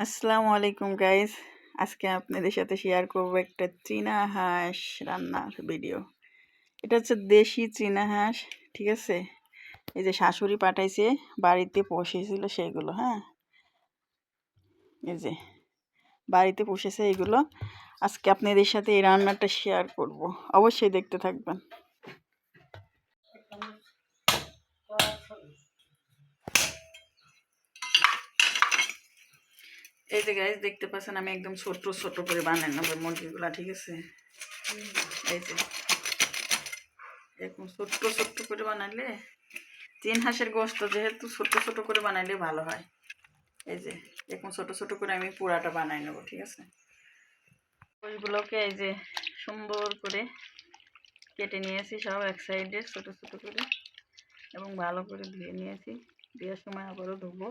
আসসালামু আলাইকুম গাইস। আজকে আপনাদের সাথে শেয়ার করব একটা চীনা হাঁস রান্নার ভিডিও। এটা হচ্ছে দেশি চীনা হাঁস, ঠিক আছে? এই যে শাশুড়ি পাঠাইছে, বাড়িতে পুষেছিল সেগুলো। হ্যাঁ, এই যে বাড়িতে পুষেছে এগুলো। আজকে আপনাদের সাথে এই রান্নাটা শেয়ার করব, অবশ্যই দেখতে থাকবেন। এই যে গাইস দেখতে পাচ্ছেন, আমি একদম ছোট ছোট করে বানাই নেবো মুরগিগুলা, ঠিক আছে? এই যে এরকম ছোট্ট ছোট্ট করে বানাইলে, চীন হাঁসের গোশত যেহেতু ছোট ছোট করে বানাইলে ভালো হয়। এই যে এরকম ছোট ছোট করে আমি পুরাটা বানাই নেবো, ঠিক আছে? ওইগুলোকে এই যে সুন্দর করে কেটে নিয়েছি সব এক সাইডে ছোট ছোট করে, এবং ভালো করে ধুয়ে নিয়েছি। দেওয়ার সময় আবারও ধুবো।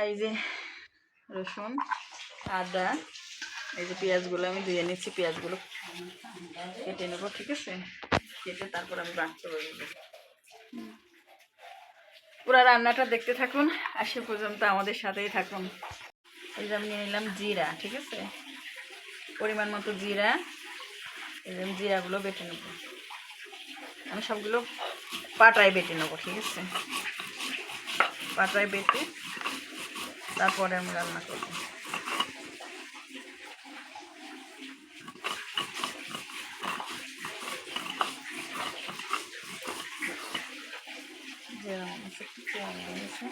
এই যে রসুন, আদা, এই যে পেঁয়াজগুলো আমি ধুয়ে নিচ্ছি, পেঁয়াজগুলো কেটে নেবো, ঠিক আছে? কেটে তারপর আমি বাঁচতে পারবো। পুরো রান্নাটা দেখতে থাকুন, আর সে পর্যন্ত আমাদের সাথেই থাকুন। এই যে আমি নিয়ে নিলাম জিরা, ঠিক আছে? পরিমাণ মতো জিরা। এই যে আমি জিরাগুলো বেটে নেব, আমি সবগুলো পাটায় বেটে নেবো, ঠিক আছে? পাটায় বেটে তারপরে আমি রান্না করবো। জিরা মরিচ একটু কম দিয়েছে।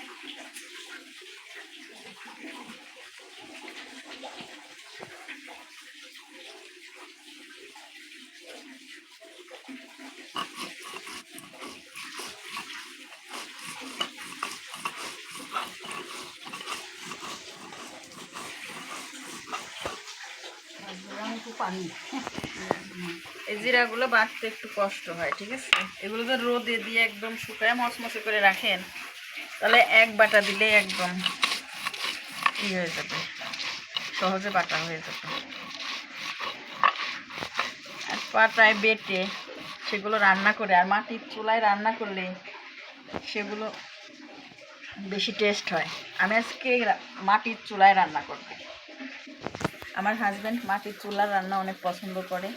এই জিরাগুলো বাটতে একটু কষ্ট হয়, ঠিক আছে? এগুলো তো রোদে দিয়ে একদম শুকায় মচমচে করে রাখেন, তাহলে এক বাটা দিলে একদম ই হয়ে যাবে, সহজে বাটা হয়ে যাবে। আর পাটায় বেটে সেগুলো রান্না করে, আর মাটির চুলায় রান্না করলে সেগুলো বেশি টেস্ট হয়। আমি আজকে মাটির চুলায় রান্না করব। আমার হাজব্যান্ড মাটির চুলার রান্না অনেক পছন্দ করে,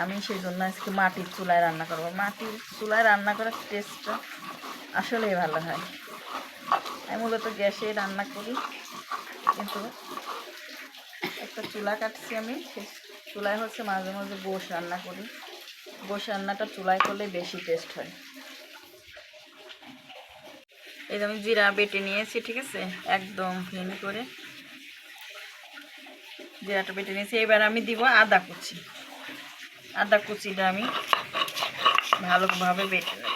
আমি সেই জন্য আজকে মাটির চুলায় রান্না করব। মাটির চুলায় রান্না করার টেস্টটা আসলেই ভালো হয়। আমি মূলত গ্যাসে রান্না করি, কিন্তু একটা চুলা কাটছি আমি, সেই চুলায় হচ্ছে মাঝে মাঝে গোশ রান্না করি। গোশ রান্নাটা চুলায় করলে বেশি টেস্ট হয়। এই যে আমি জিরা বেটে নিয়েছি, ঠিক আছে? একদম ফিন করে জিরাটা বেটে নিয়েছি। এবার আমি দিব আদা কুচি। আদা কুচিটা আমি ভালোভাবে বেটে নেব।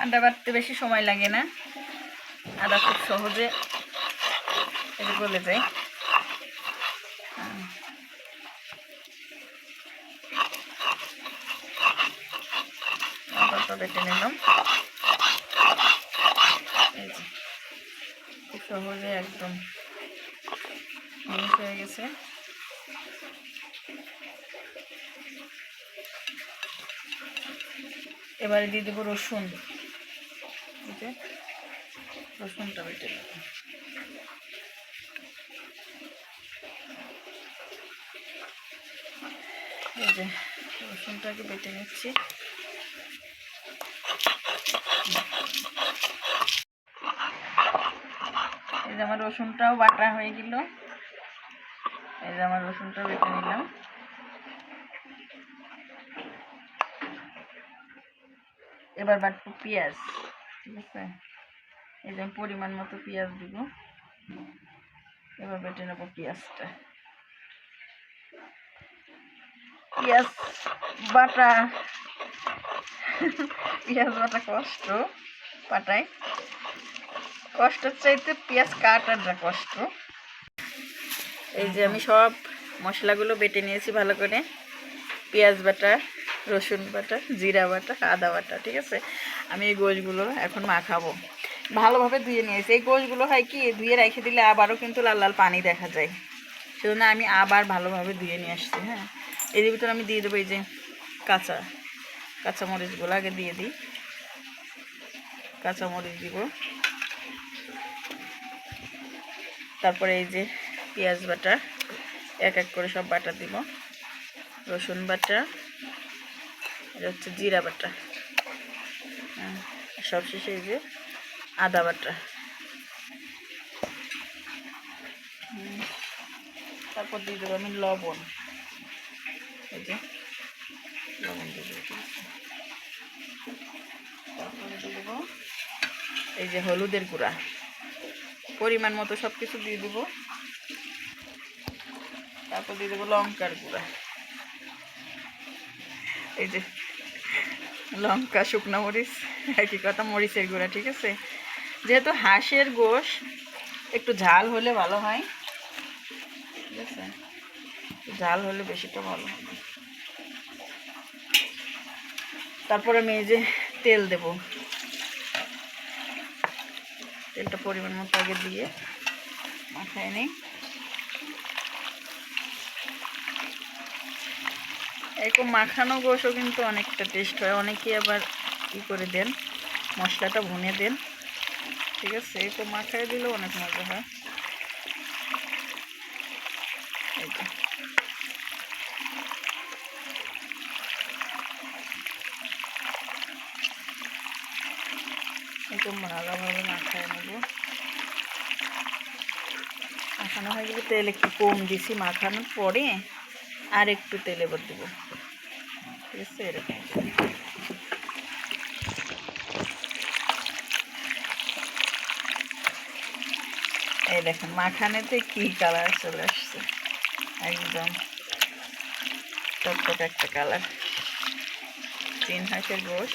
আদা বাটতে বেশি সময় লাগে না, আদা খুব সহজে এটা গলে যায়। আদাটা বেটে নিলাম, খুব সহজে একদম মিক্স হয়ে গেছে। এবারে দিয়ে দেবো রসুন। রসুনটা বেটে নেব। এই যে রসুনটাকে বেটে নিচ্ছি। এই যে আমার রসুনটাও বাটা হয়ে গেল। এই যে আমার রসুনটা বেটে নিলাম। এবার বাটবো পেঁয়াজ, ঠিক আছে? এই যে আমি পরিমাণ মতো পেঁয়াজ দিব। এবার বেটে নেবো পেঁয়াজটা। পেঁয়াজ বাটা পেঁয়াজ বাটা কষ্ট পাটায়, কষ্টের চাইতে পেঁয়াজ কাটাটা কষ্ট। এই যে আমি সব মশলাগুলো বেটে নিয়েছি ভালো করে, পেঁয়াজ বাটা, রসুন বাটা, জিরা বাটা, আদা বাটা, ঠিক আছে। আমি এই গোশগুলো এখন মাখাবো। ভালোভাবে ধুয়ে নিয়েছি। এই গোশগুলো হয় কি, ধুয়ে রেখে দিলে আবারও কিন্তু লাল লাল পানি দেখা যায়, সেজন্য আমি আবার ভালোভাবে ধুয়ে নিয়ে আসছি। হ্যাঁ, এর ভিতরে আমি দিয়ে দেবো এই যে কাঁচামরিচগুলো আগে দিয়ে দিই। কাঁচামরিচ দিব, তারপরে এই যে পেঁয়াজ বাটা, এক এক করে সব বাটা দিব, রসুন বাটা, এটা হচ্ছে জিরা বাটা, হ্যাঁ, সবশেষে এই যে আদা বাটা। তারপর দিয়ে দেবো আমি লবণ, এই যে লবণ দিয়ে দেবো। তারপরে দিয়ে দেবো এই যে হলুদের গুঁড়া, পরিমাণ মতো সব কিছু দিয়ে দেবো। তারপর দিয়ে দেবো লঙ্কার গুঁড়া, এই যে লঙ্কা, শুকনো মরিচ, একই কথা, মরিচের গুঁড়া, ঠিক আছে। যেহেতু হাঁসের গোশ একটু ঝাল হলে ভালো হয়, ঠিক আছে, ঝাল হলে বেশিটা ভালো হবে। তারপরে আমি এই যে তেল দেব, তেলটা পরিমাণ মতো আগে দিয়ে মাখায় নিই। এরকম মাখানো গোশও কিন্তু অনেকটা টেস্ট হয়। অনেকে আবার ই করে দেন, মশলাটা ভুনে দেন, ঠিক আছে। এরকম মাখায় দিলেও অনেক মজা হয়। এই যে এরকম ভালোভাবে মাখায় নেব। মাখানো হয়ে গেলে তেল একটু কম দিছি, মাখানোর পরে আর একটু তেল এবার দেবো, ঠিক আছে। এরকম এই দেখেন মাখানেতে কি কালার চলে আসছে, একদম টকটক একটা কালার। চীন হাঁসের গোশ,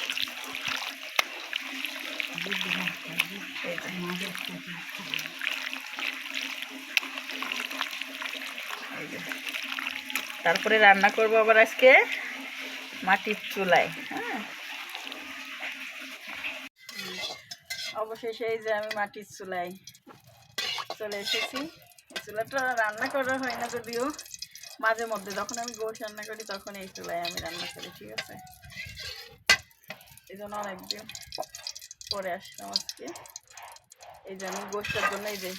তারপরে রান্না করবো আবার আজকে মাটির চুলায়। হ্যাঁ, অবশেষে এই যে আমি মাটির চুলায় চলে এসেছি। চুলাটা রান্না করা হয় না যদিও, মাঝে মধ্যে যখন আমি গোশ রান্না করি তখন এই চুলায় আমি রান্না করি, ঠিক আছে। এই জন্য অনেকদিন পরে আসলাম আজকে। এই যে আমি গোশটার জন্য এই যে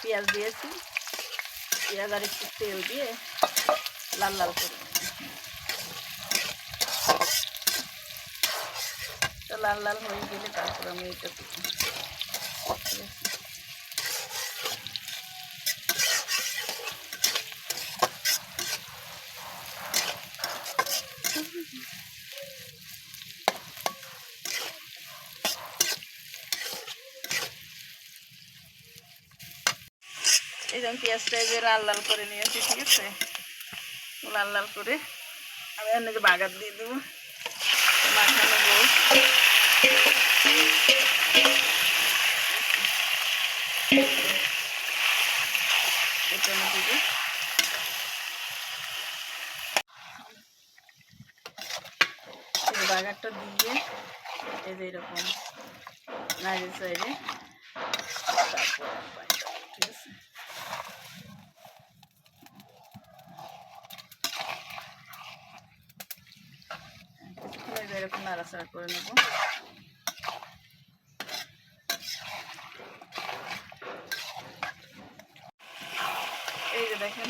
পেঁয়াজ দিয়েছি, পেঁয়াজ আর একটু তেল দিয়ে লাল লাল করে, তো লাল লাল হয়ে গেলে তারপর আমি এটা দিচ্ছি। এই যে আমি পেঁয়াজটা যে লাল লাল করে নিয়েছি, ঠিক আছে। লাল লাল করে আমি এনে বাগার দিয়ে দেবো, মাখানো গোশ। এটা আমি দিব, বাগারটা দিয়ে এই যে এরকম নাড়িয়ে চাইড়ে তারপর ঠিক আছে। এরকম নাড়াচাড়া করে নেব। এই যে দেখেন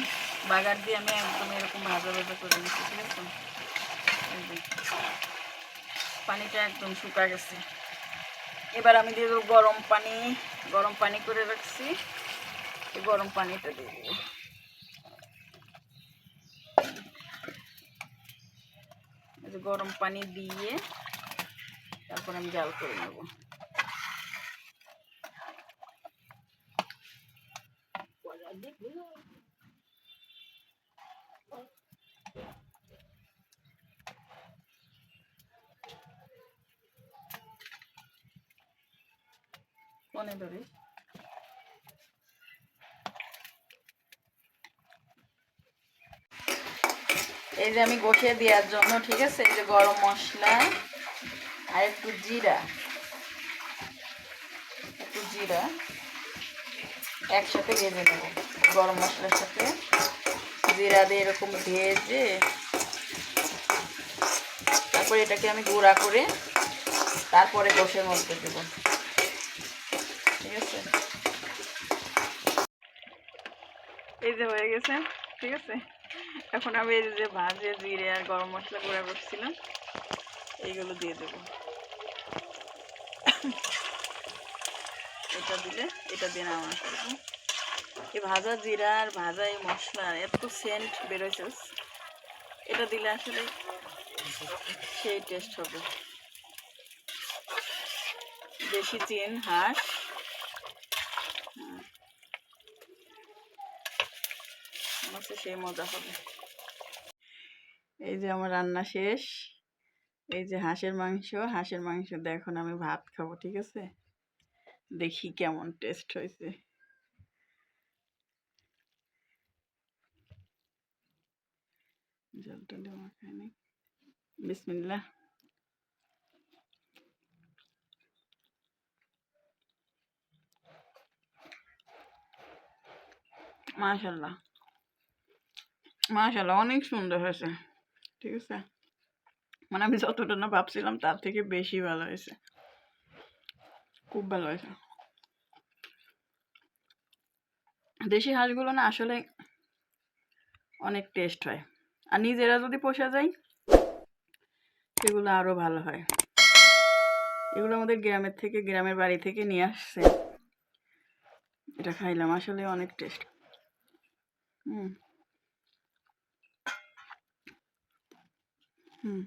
বাগার দিয়ে আমি একদম এরকম ভাজা ভাজা করে নিচ্ছি, ঠিক আছে। এই যে পানিটা একদম শুকা গেছে। এবার আমি দিয়ে দেবো গরম পানি, গরম পানি করে রাখছি, গরম পানিটা দিয়ে দেবো। গরম পানি দিয়ে তারপর আমি জাল করে নেব। ফোনে ধরি। এই যে আমি বসিয়ে দেওয়ার জন্য, ঠিক আছে, এই যে গরম মশলা আর একটু জিরা একসাথে ভেজে নেব। গরম মশলার সাথে জিরা দিয়ে এরকম ভেজে তারপরে এটাকে আমি গুঁড়া করে তারপরে গোশের মধ্যে দেবো, ঠিক আছে। এই যে হয়ে গেছে, ঠিক আছে। এখন আমি এই যে ভাজে জিরে আর গরম মশলা গুঁড়া করছিলাম এইগুলো দিয়ে দেবো। এটা দিয়ে নামানো করবো। এই ভাজা জিরা আর ভাজা এই মশলা এত সেন্ট বেরোচ্ছে, এটা দিলে আসলে সেই টেস্ট হবে। দেশি চিন হাঁস, সেই মজা হবে। এই যে আমার রান্না শেষ। এই যে হাঁসের মাংস দিয়ে এখন আমি ভাত খাবো, ঠিক আছে। দেখি কেমন টেস্ট হয়েছে। জলটা দেওয়া খায়নি। বিসমিল্লাহ। মাশাল্লাহ মাশাল্লাহ, অনেক সুন্দর হয়েছে, ঠিক আছে। মানে আমি যতটা না ভাবছিলাম তার থেকে বেশি ভালো হয়েছে, খুব ভালো হয়েছে। দেশি হাঁসগুলো না আসলে অনেক টেস্ট হয়, আর নিজেরা যদি পোষা যায় সেগুলো আরো ভালো হয়। এগুলো আমাদের গ্রামের বাড়ি থেকে নিয়ে আসছে, এটা খাইলাম, আসলে অনেক টেস্ট। হুম হুম